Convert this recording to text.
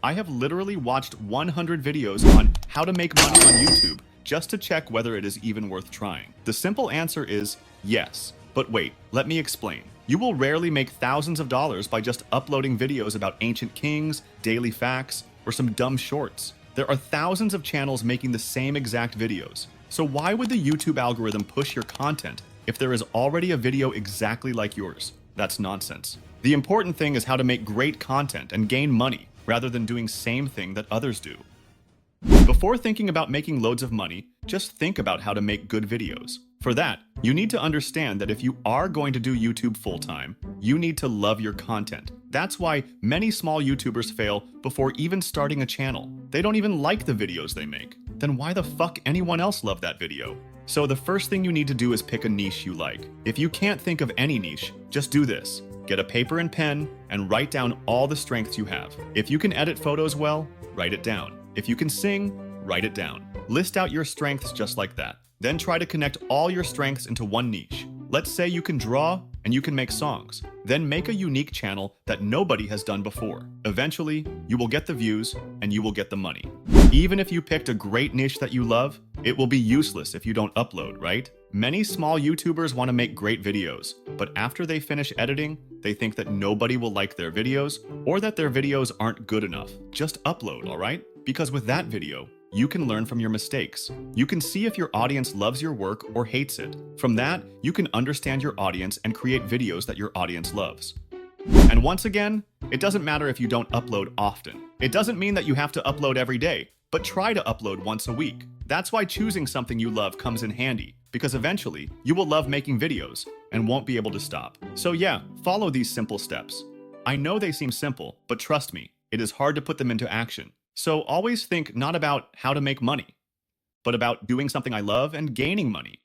I have literally watched 100 videos on how to make money on YouTube just to check whether it is even worth trying. The simple answer is yes. But wait, let me explain. You will rarely make thousands of dollars by just uploading videos about ancient kings, daily facts, or some dumb shorts. There are thousands of channels making the same exact videos. So why would the YouTube algorithm push your content if there is already a video exactly like yours? That's nonsense. The important thing is how to make great content and gain money rather than doing same thing that others do. Before thinking about making loads of money, just think about how to make good videos. For that, you need to understand that if you are going to do YouTube full-time, you need to love your content. That's why many small YouTubers fail before even starting a channel. They don't even like the videos they make. Then why the fuck anyone else love that video? So the first thing you need to do is pick a niche you like. If you can't think of any niche, just do this. Get a paper and pen and write down all the strengths you have. If you can edit photos well, write it down. If you can sing, write it down. List out your strengths just like that. Then try to connect all your strengths into one niche. Let's say you can draw and you can make songs. Then make a unique channel that nobody has done before. Eventually, you will get the views and you will get the money. Even if you picked a great niche that you love, it will be useless if you don't upload, right? Many small YouTubers want to make great videos, but after they finish editing, they think that nobody will like their videos or that their videos aren't good enough. Just upload, all right? Because with that video, you can learn from your mistakes. You can see if your audience loves your work or hates it. From that, you can understand your audience and create videos that your audience loves. And once again, it doesn't matter if you don't upload often. It doesn't mean that you have to upload every day, but try to upload once a week. That's why choosing something you love comes in handy, because eventually you will love making videos and won't be able to stop. So yeah, follow these simple steps. I know they seem simple, but trust me, it is hard to put them into action. So always think not about how to make money, but about doing something I love and gaining money.